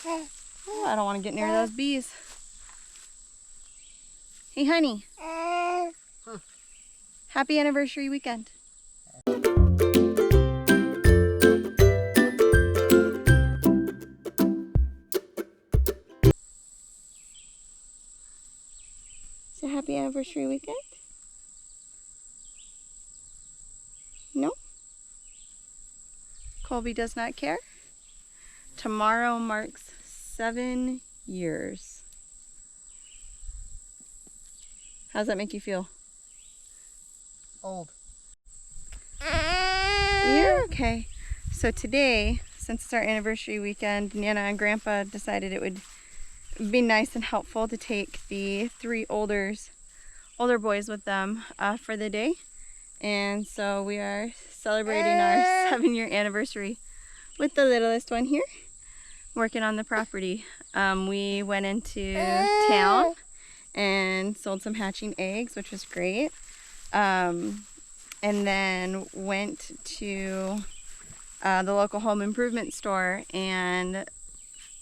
Oh, I don't want to get near those bees. Hey, honey. Happy anniversary weekend. So happy anniversary weekend? No? Colby does not care. Tomorrow marks 7 years. How's that make you feel? Old. You're okay. So today, since it's our anniversary weekend, Nana and Grandpa decided it would be nice and helpful to take the 3 older boys with them for the day. And so we are celebrating our 7-year anniversary with the littlest one here, working on the property. We went into town and sold some hatching eggs, which was great. And then went to the local home improvement store and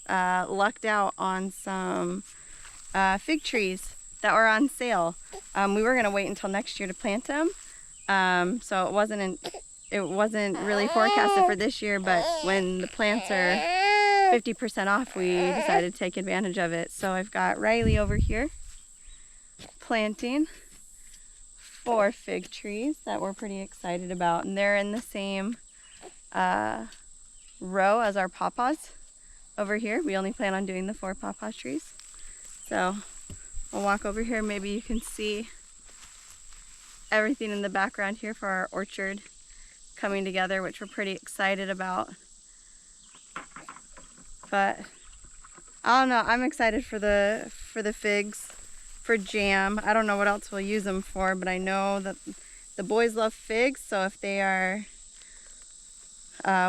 lucked out on some fig trees that were on sale. We were gonna wait until next year to plant them, so it wasn't really forecasted for this year. But when the plants are 50% off, we decided to take advantage of it. So I've got Riley over here planting 4 fig trees that we're pretty excited about, and they're in the same row as our pawpaws over here. We only plan on doing the 4 pawpaw trees. So we'll walk over here. Maybe you can see everything in the background here for our orchard coming together, which we're pretty excited about. But I don't know, I'm excited for the figs, for jam. I don't know what else we'll use them for, but I know that the boys love figs, so if they are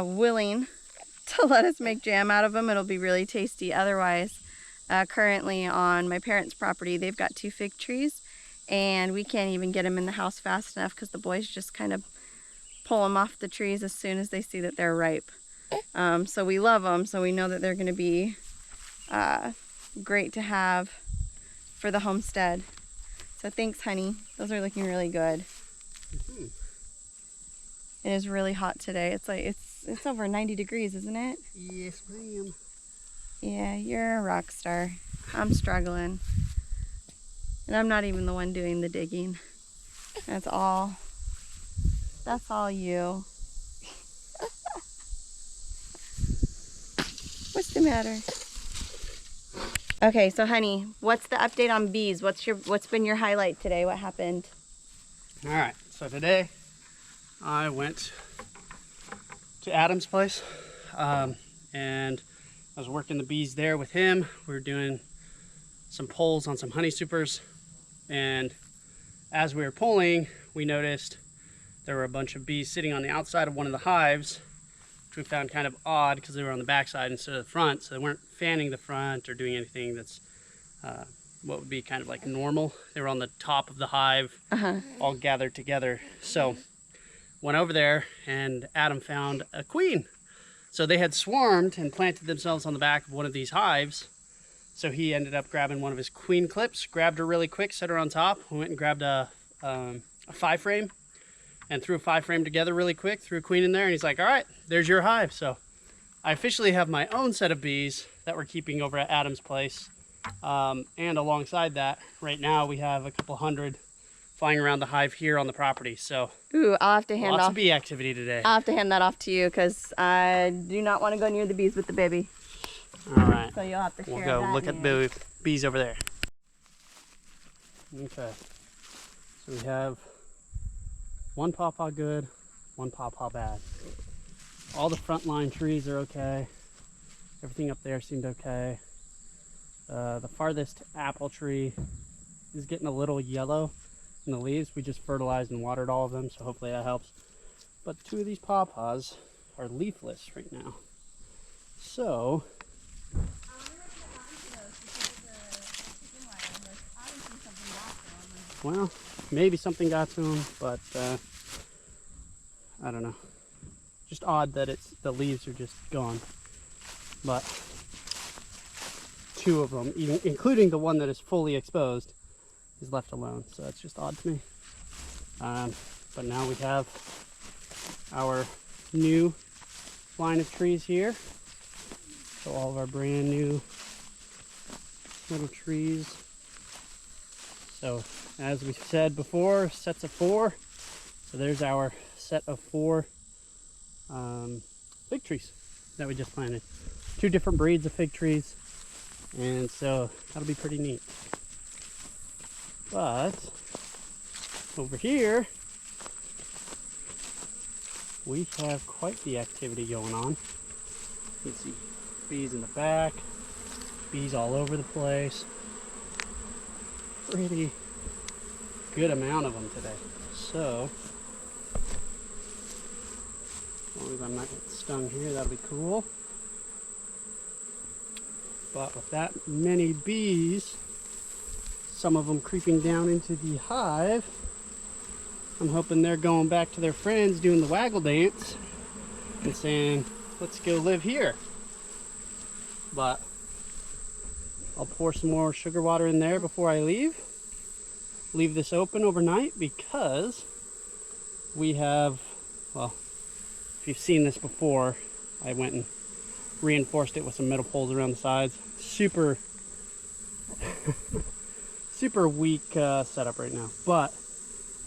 willing to let us make jam out of them, it'll be really tasty. Otherwise, currently on my parents' property, they've got 2 fig trees, and we can't even get them in the house fast enough because the boys just kind of pull them off the trees as soon as they see that they're ripe. So we love them, so we know that they're going to be great to have for the homestead. So thanks, honey. Those are looking really good. It is really hot today. It's like it's over 90 degrees, isn't it? Yes, ma'am. Yeah, you're a rock star. I'm struggling. And I'm not even the one doing the digging. That's all you. What's the matter? Okay, so honey, what's the update on bees? What's been your highlight today? What happened? All right, so today I went to Adam's place and I was working the bees there with him. We were doing some pulls on some honey supers, and as we were pulling, we noticed there were a bunch of bees sitting on the outside of one of the hives, which we found kind of odd because they were on the back side instead of the front, so they weren't fanning the front or doing anything that's what would be kind of like normal. They were on the top of the hive, all gathered together. So went over there and Adam found a queen. So they had swarmed and planted themselves on the back of one of these hives. So he ended up grabbing one of his queen clips, grabbed her really quick, set her on top. We went and grabbed a 5-frame and threw a 5-frame together really quick, threw a queen in there, and he's like, all right, there's your hive. So I officially have my own set of bees that we're keeping over at Adam's place. And alongside that, right now we have a couple hundred flying around the hive here on the property. So ooh, I'll have to hand lots off. of bee activity today. I'll have to hand that off to you because I do not want to go near the bees with the baby. All right. So you'll have to share We'll go that look at the bees over there. Okay. So we have 1 pawpaw good, 1 pawpaw bad. All the front line trees are okay. Everything up there seemed okay. The farthest apple tree is getting a little yellow in the leaves. We just fertilized and watered all of them, so hopefully that helps. But 2 of these pawpaws are leafless right now. So well, maybe something got to them, but I don't know. Just odd that the leaves are just gone. But 2 of them, even including the one that is fully exposed, is left alone. So that's just odd to me. But now we have our new line of trees here. So all of our brand new little trees. So as we said before, sets of 4. So there's our set of 4 fig trees that we just planted. 2 different breeds of fig trees. And so that'll be pretty neat. But over here, we have quite the activity going on. You can see bees in the back, bees all over the place. Pretty good amount of them today. So, as long as I'm not getting stung here, that'll be cool. But with that many bees, some of them creeping down into the hive, I'm hoping they're going back to their friends doing the waggle dance and saying, let's go live here. But I'll pour some more sugar water in there before I leave. Leave this open overnight because we have, well, if you've seen this before, I went and reinforced it with some metal poles around the sides. Super super weak setup right now, but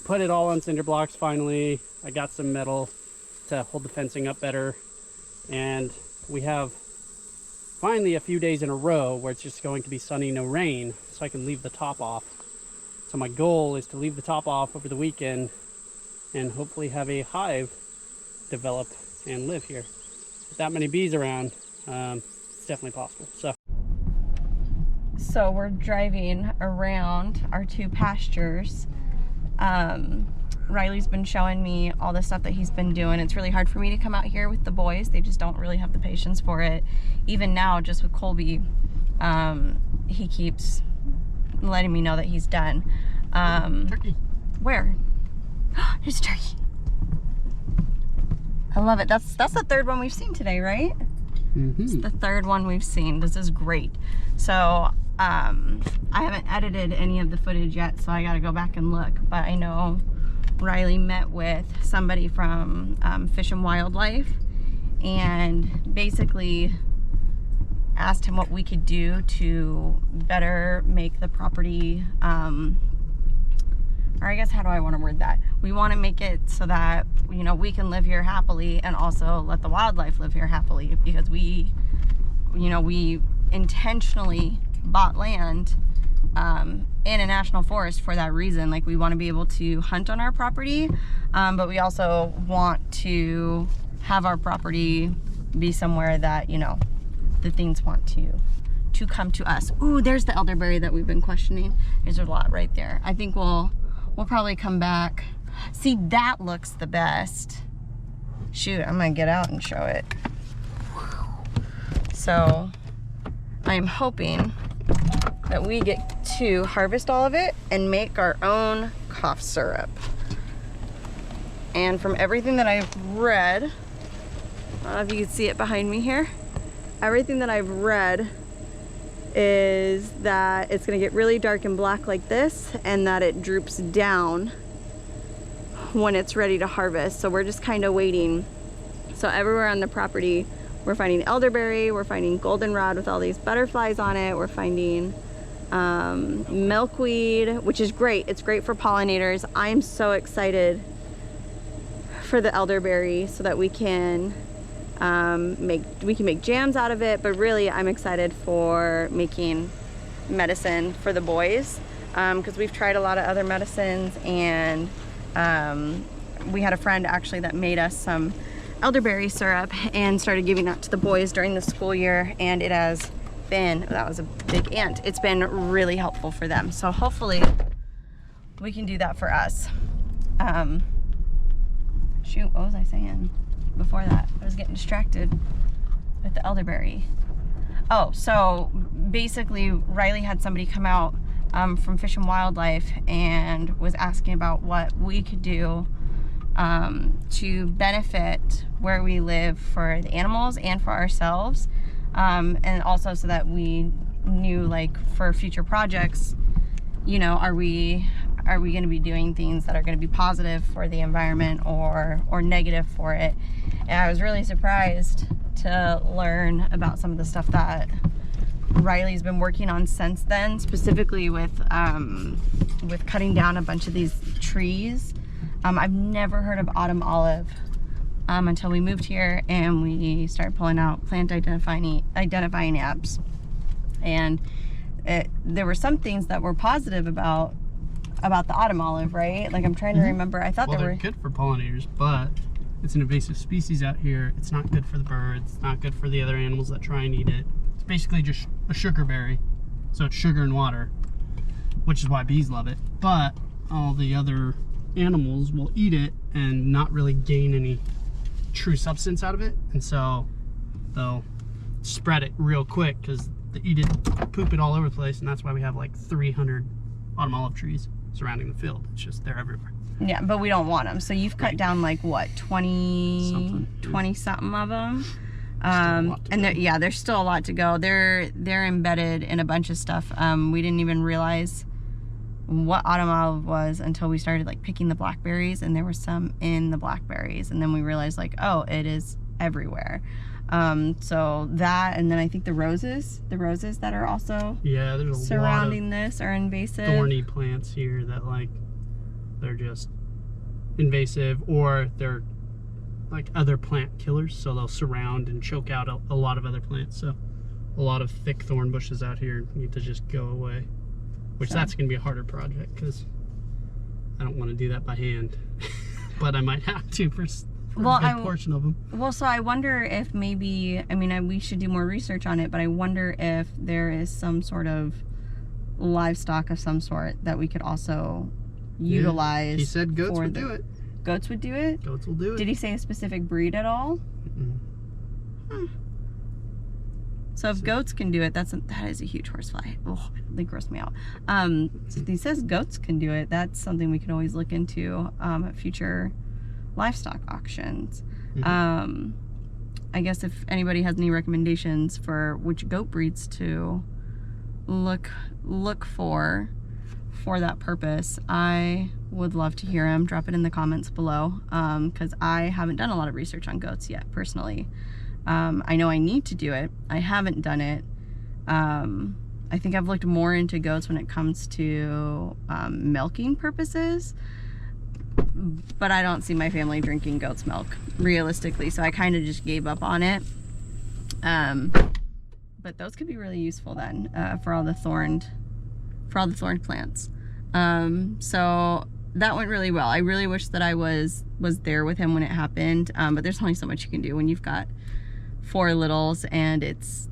put it all on cinder blocks finally. I got some metal to hold the fencing up better, and we have finally a few days in a row where it's just going to be sunny, no rain, so I can leave the top off. So my goal is to leave the top off over the weekend and hopefully have a hive develop and live here. With that many bees around, it's definitely possible. So we're driving around our 2 pastures. Riley's been showing me all the stuff that he's been doing. It's really hard for me to come out here with the boys. They just don't really have the patience for it. Even now, just with Colby, he keeps letting me know that he's done. Turkey. Where? There's a turkey. I love it. That's the 3rd one we've seen today, right? Mm-hmm. It's the 3rd one we've seen. This is great. So I haven't edited any of the footage yet, so I got to go back and look. But I know Riley met with somebody from Fish and Wildlife and basically asked him what we could do to better make the property, or I guess, how do I want to word that? We want to make it so that, you know, we can live here happily and also let the wildlife live here happily, because we, you know, we intentionally bought land in a national forest for that reason. Like, we want to be able to hunt on our property, but we also want to have our property be somewhere that, you know, the things want to come to us. Ooh, there's the elderberry that we've been questioning. There's a lot right there. I think we'll probably come back. See, that looks the best. Shoot, I'm gonna get out and show it. So I am hoping that we get to harvest all of it and make our own cough syrup. And from everything that I've read, I don't know if you can see it behind me here, everything that I've read is that it's gonna get really dark and black like this, and that it droops down when it's ready to harvest. So we're just kind of waiting. So everywhere on the property, we're finding elderberry, we're finding goldenrod with all these butterflies on it, we're finding milkweed, which is great. It's great for pollinators. I'm so excited for the elderberry so that we can make jams out of it, but really I'm excited for making medicine for the boys, because we've tried a lot of other medicines, and we had a friend actually that made us some elderberry syrup and started giving that to the boys during the school year, and it has been, that was a big ant, it's been really helpful for them. So hopefully we can do that for us. Shoot, what was I saying before that? I was getting distracted with the elderberry. Oh, so basically Riley had somebody come out from Fish and Wildlife and was asking about what we could do to benefit where we live for the animals and for ourselves, and also so that we knew, like, for future projects, you know, are we going to be doing things that are going to be positive for the environment or negative for it? And I was really surprised to learn about some of the stuff that Riley's been working on since then, specifically with cutting down a bunch of these trees. I've never heard of autumn olive until we moved here and we started pulling out plant identifying apps. And there were some things that were positive about the autumn olive, right? Like, I'm trying to remember. I thought they're good for pollinators, but it's an invasive species out here. It's not good for the birds. It's not good for the other animals that try and eat it. It's basically just a sugar berry, so it's sugar and water, which is why bees love it. But all the other animals will eat it and not really gain any true substance out of it, and so they'll spread it real quick because they eat it, poop it all over the place, and that's why we have like 300 autumn olive trees surrounding the field. It's just they're everywhere. Yeah, but we don't want them. So you've cut down like what, 20 something of them. And there's still a lot to go. They're embedded in a bunch of stuff. We didn't even realize what autumn olive was until we started like picking the blackberries, and there were some in the blackberries, and then we realized, like, oh, it is everywhere. So that, and then I think the roses that are also there's surrounding this are invasive. Thorny plants here that, like, they're just invasive, or they're like other plant killers, so they'll surround and choke out a lot of other plants. So a lot of thick thorn bushes out here need to just go away, which that's going to be a harder project because I don't want to do that by hand. But I might have to for a good portion of them. Well, so I wonder if maybe, I mean, we should do more research on it, but I wonder if there is some sort of livestock of some sort that we could also utilize. He said goats would do it. Goats would do it? Goats will do it. Did he say a specific breed at all? So if goats can do it, that is a huge horsefly. Oh, they gross me out. So if he says goats can do it, that's something we can always look into at future livestock auctions. I guess if anybody has any recommendations for which goat breeds to look for that purpose, I would love to hear them. Drop it in the comments below, because I haven't done a lot of research on goats yet, personally. I know I need to do it. I haven't done it. I think I've looked more into goats when it comes to milking purposes, but I don't see my family drinking goat's milk, realistically, so I kind of just gave up on it. But those could be really useful then, for all the thorned plants. So that went really well. I really wish that I was there with him when it happened, but there's only so much you can do when you've got 4 littles and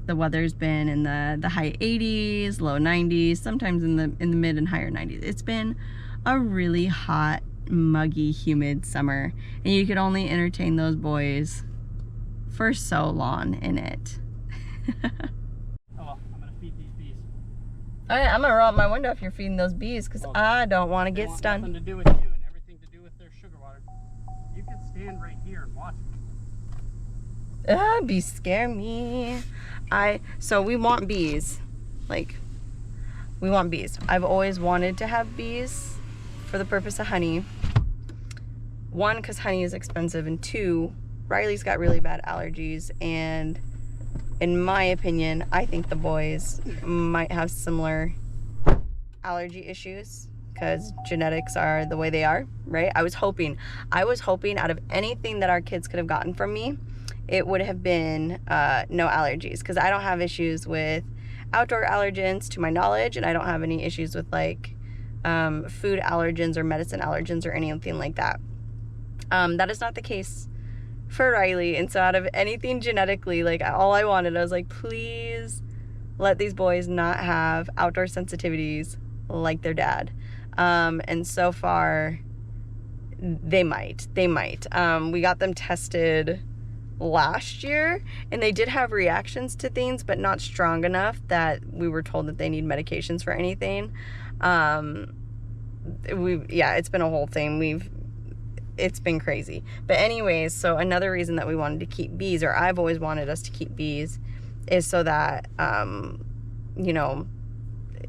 the weather's been in the high 80s, low 90s, sometimes in the mid and higher 90s. It's been a really hot, muggy, humid summer, and you could only entertain those boys for so long in it. I'm gonna roll up my window if you're feeding those bees, because I don't want to get stung. Nothing to do with you and everything to do with their sugar water. You can stand right here and watch them. Bees scare me. So we want bees. Like, we want bees. I've always wanted to have bees for the purpose of honey. 1, because honey is expensive, and 2, Riley's got really bad allergies, and in my opinion, I think the boys might have similar allergy issues because genetics are the way they are, right? I was hoping out of anything that our kids could have gotten from me, it would have been no allergies, because I don't have issues with outdoor allergens to my knowledge, and I don't have any issues with like food allergens or medicine allergens or anything like that. That is not the case for Riley, and so out of anything genetically, like, all I wanted, I was like, please let these boys not have outdoor sensitivities like their dad. And so far they might. We got them tested last year, and they did have reactions to things, but not strong enough that we were told that they need medications for anything. It's been a whole thing. It's been crazy. But anyways, so another reason that we wanted to keep bees, or I've always wanted us to keep bees, is so that you know,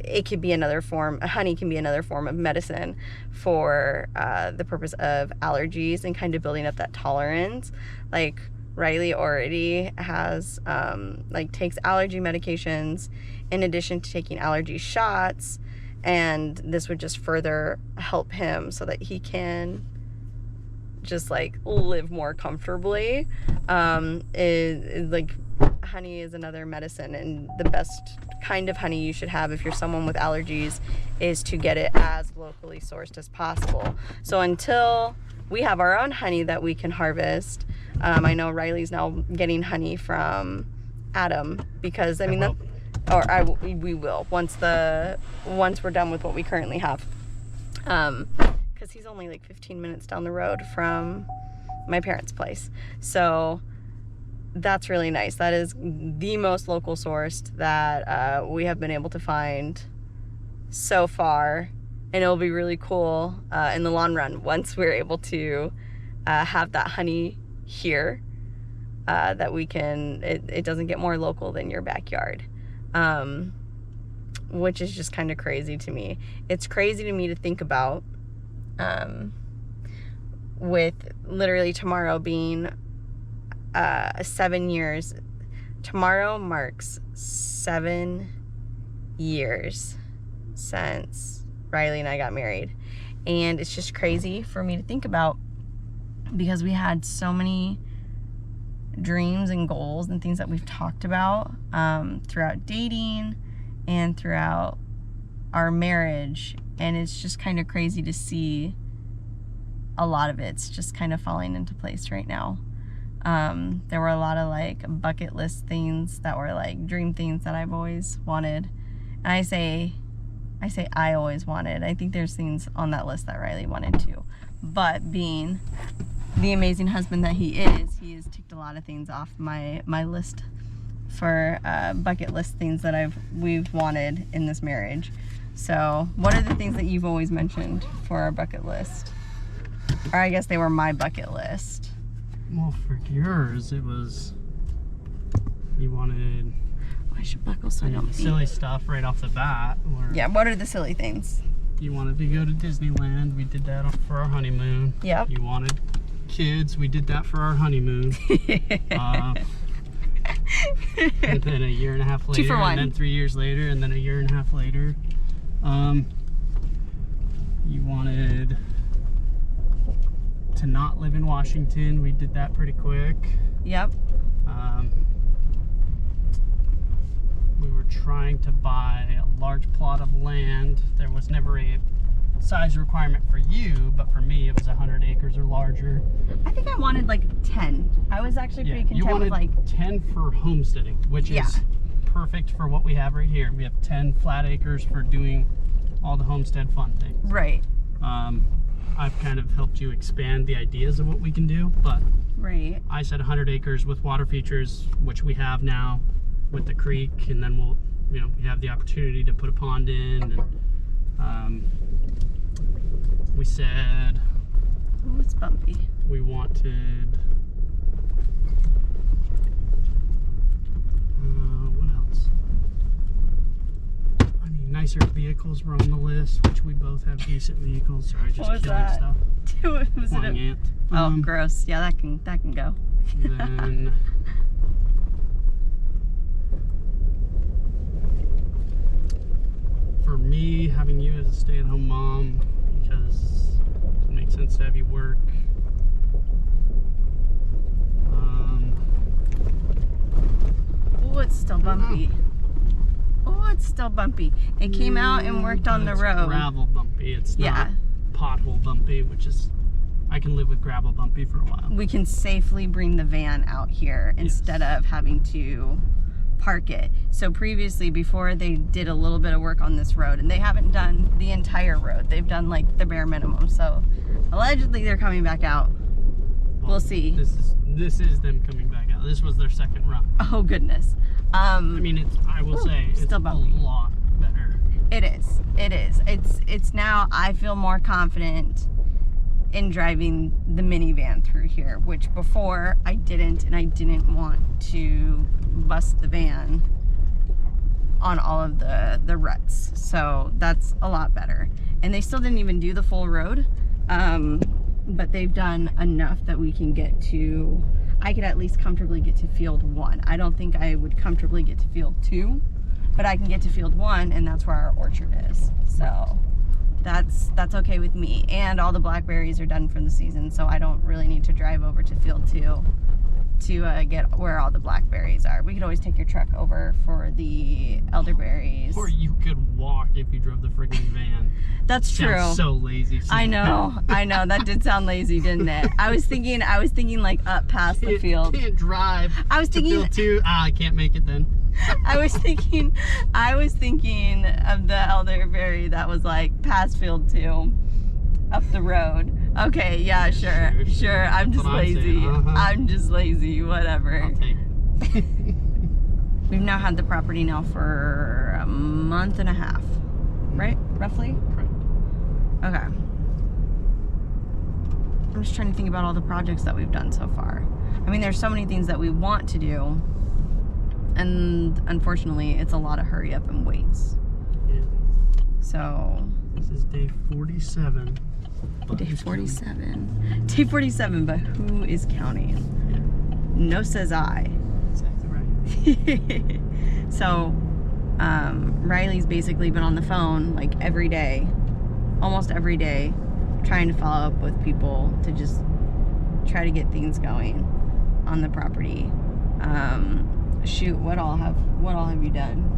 it could be another form, honey can be another form of medicine for the purpose of allergies and kind of building up that tolerance. Like Riley already has, like takes allergy medications in addition to taking allergy shots, and this would just further help him so that he can just like live more comfortably. Is like honey is another medicine, and the best kind of honey you should have if you're someone with allergies is to get it as locally sourced as possible. So until we have our own honey that we can harvest, I know Riley's now getting honey from Adam, because I mean we will once we're done with what we currently have, because he's only like 15 minutes down the road from my parents' place. So that's really nice. That is the most local sourced that we have been able to find so far, and it'll be really cool in the long run once we're able to have that honey here, that we can, it doesn't get more local than your backyard, which is just kind of crazy to me. It's crazy to me to think about, with literally tomorrow being 7 years. Tomorrow marks 7 years since Riley and I got married, and it's just crazy for me to think about, because we had so many dreams and goals and things that we've talked about throughout dating and throughout our marriage, and it's just kind of crazy to see a lot of it's just kind of falling into place right now. There were a lot of like bucket list things that were like dream things that I've always wanted, and I say I always wanted. I think there's things on that list that Riley wanted too, but being the amazing husband that he has ticked a lot of things off my list for bucket list things that we've wanted in this marriage. So what are the things that you've always mentioned for our bucket list? Or I guess they were my bucket list. Well, for yours, it was, you wanted, I should buckle so I don't silly stuff right off the bat. Or yeah, what are the silly things? You wanted to go to Disneyland. We did that for our honeymoon. Yep. You wanted kids. We did that for our honeymoon. And then a year and a half later, 2 for 1. and then 3 years later, and then a year and a half later, you wanted to not live in Washington. We did that pretty quick. Yep. We were trying to buy a large plot of land. There was never a size requirement for you, but for me it was 100 acres or larger. I think I wanted like 10. I was actually pretty content you wanted with like 10 for homesteading, which is perfect for what we have right here. We have 10 flat acres for doing all the homestead fun things. Right. I've kind of helped you expand the ideas of what we can do, but Right. I said 100 acres with water features, which we have now with the creek, and then we'll, we have the opportunity to put a pond in, and we said, Oh, it's bumpy. we wanted, what else? I mean, nicer vehicles were on the list, which we both have decent vehicles. Sorry, just What was killing that? stuff. Was it Flying ant. Oh, gross. Yeah, that can go. Then for me, having you as a stay-at-home mom, because it makes sense to have you work. Oh, it's still bumpy. Oh, it's still bumpy. They came out and worked on the It's road. gravel bumpy. It's Yeah. not pothole bumpy, which is, I can live with gravel bumpy for a while. We can safely bring the van out here instead of having to park it. So previously, before they did a little bit of work on this road, and they haven't done the entire road, they've done like the bare minimum. So allegedly they're coming back out. We'll see. This is them coming back out. This was their second run. Oh goodness. I mean, I will say it's still a bumpy. lot better. It is. It is. It's now I feel more confident in driving the minivan through here, which before I didn't, and I didn't want to bust the van on all of the ruts. So that's a lot better. And they still didn't even do the full road, but they've done enough that we can get to, I could at least comfortably get to field 1. I don't think I would comfortably get to field 2, but I can get to field 1, and that's where our orchard is. So that's okay with me. And all the blackberries are done for the season, so I don't really need to drive over to field 2 to get where all the blackberries are. We could always take your truck over for the elderberries. Or you could walk if you drove the friggin' van. That's true. Sounds so lazy. I know. That did sound lazy, didn't it? I was thinking like up past the field. Can't drive. I was thinking to field 2. I can't make it then. I was thinking of the elderberry that was like past field 2 up the road. Okay, yeah, sure. I'm just lazy. I'm just lazy, whatever. I'll take it. We've now had the property now for a month and a half, right? Roughly? Correct. Okay. I'm just trying to think about all the projects that we've done so far. I mean, there's so many things that we want to do, and unfortunately, it's a lot of hurry up and waits. Yeah. So... This is day 47. Day 47. Day 47, but who is counting? Yeah. No says I. Exactly right. So, Riley's basically been on the phone like every day, almost every day, trying to follow up with people to just try to get things going on the property. Shoot, what all have you done?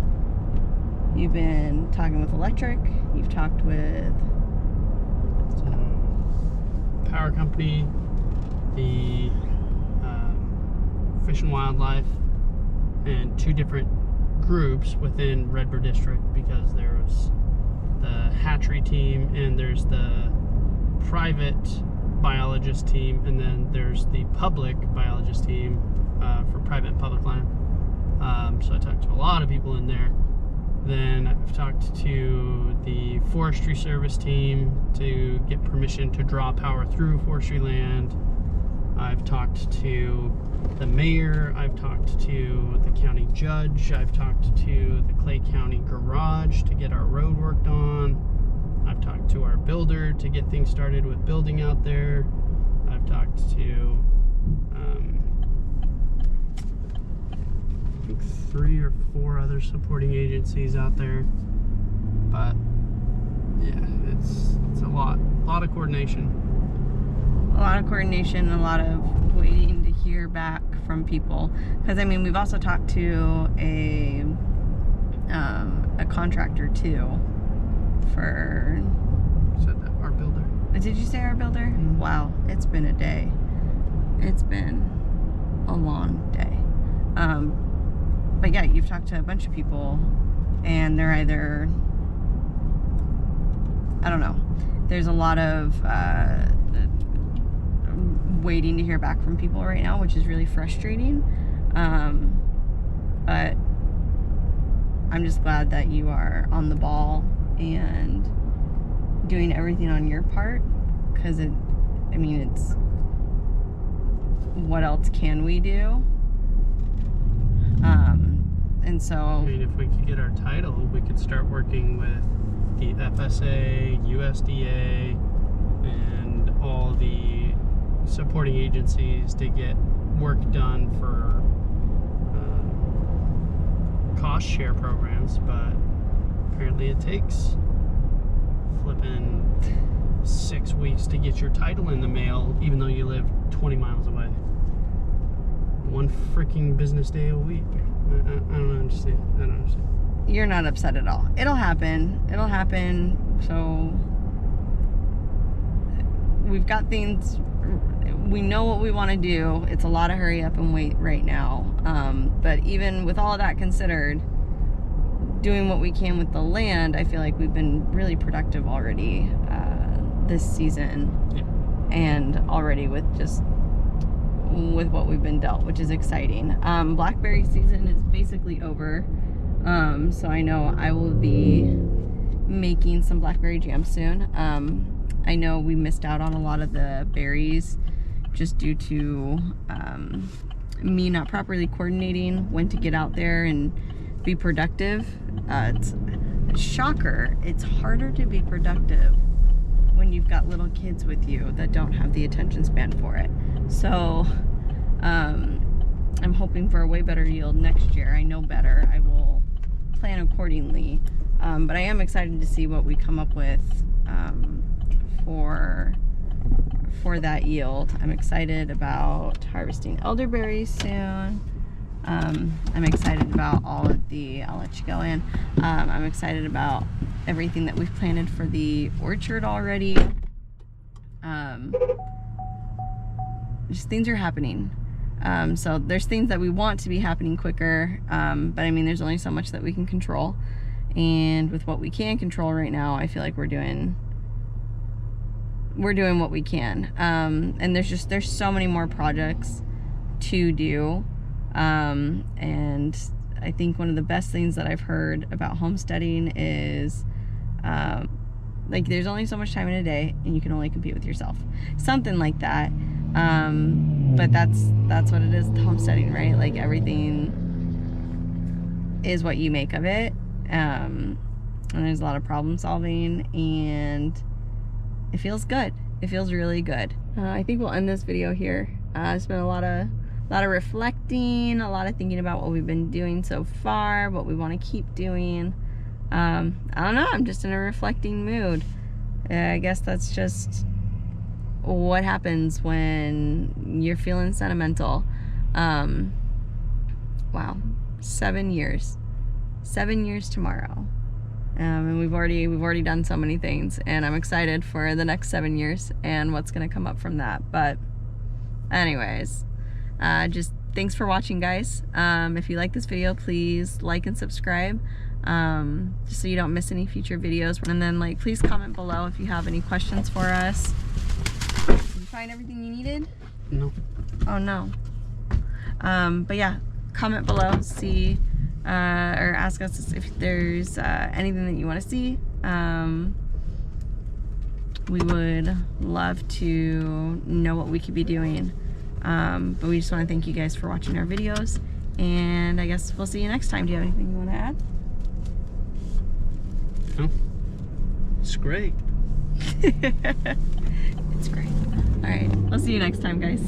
You've been talking with electric. You've talked with power company, the Fish and Wildlife, and 2 different groups within Redbird District, because there was the hatchery team and there's the private biologist team, and then there's the public biologist team for private and public land. So I talked to a lot of people in there. Then I've talked to the Forestry Service team to get permission to draw power through forestry land. I've talked to the mayor. I've talked to the county judge. I've talked to the Clay County garage to get our road worked on. I've talked to our builder to get things started with building out there. I've talked to I think 3 or 4 other supporting agencies out there, but yeah, it's a lot of coordination. a lot of coordination, a lot of waiting to hear back from people. Because I mean, we've also talked to a contractor too. For Said that our builder. Did you say our builder? Mm-hmm. Wow, it's been a day. It's been a long day. But yeah, you've talked to a bunch of people, and they're either, I don't know, there's a lot of waiting to hear back from people right now, which is really frustrating. But I'm just glad that you are on the ball and doing everything on your part, because it's, what else can we do? And so, I mean, if we could get our title, we could start working with the FSA, USDA, and all the supporting agencies to get work done for cost share programs, but apparently it takes flipping 6 weeks to get your title in the mail, even though you live 20 miles away. One freaking business day a week. I don't understand. you're not upset at all. It'll happen. So we've got things, we know what we want to do. It's a lot of hurry up and wait right now. But even with all of that considered, doing what we can with the land, I feel like we've been really productive already this season. Yeah. And already with what we've been dealt, which is exciting. Blackberry season is basically over. So I know I will be making some blackberry jam soon. I know we missed out on a lot of the berries just due to me not properly coordinating when to get out there and be productive. It's shocker, it's harder to be productive when you've got little kids with you that don't have the attention span for it. So I'm hoping for a way better yield next year. I know better. I will plan accordingly. But I am excited to see what we come up with for that yield. I'm excited about harvesting elderberries soon. I'm excited about all of the, I'll let you go in. I'm excited about everything that we've planted for the orchard already. Just things are happening. So there's things that we want to be happening quicker, but I mean, there's only so much that we can control. And with what we can control right now, I feel like we're doing what we can. And there's so many more projects to do. And I think one of the best things that I've heard about homesteading is, like, there's only so much time in a day and you can only compete with yourself. Something like that. But that's what it is with homesteading, right? Like, everything is what you make of it. And there's a lot of problem solving, and it feels good. It feels really good. I think we'll end this video here. It's been a lot of reflecting, a lot of thinking about what we've been doing so far, what we want to keep doing. I don't know, I'm just in a reflecting mood. I guess that's just what happens when you're feeling sentimental. Wow, 7 years. 7 years tomorrow. And we've already done so many things, and I'm excited for the next 7 years and what's gonna come up from that. But anyways, just thanks for watching, guys. If you like this video, please like and subscribe, just so you don't miss any future videos. And then, like, please comment below if you have any questions for us. Did you find everything you needed? No. Oh no. But yeah, comment below, see, or ask us if there's anything that you want to see. We would love to know what we could be doing. But we just want to thank you guys for watching our videos, and I guess we'll see you next time. Do you have anything you want to add? No. It's great. It's great. All right, we'll see you next time, guys.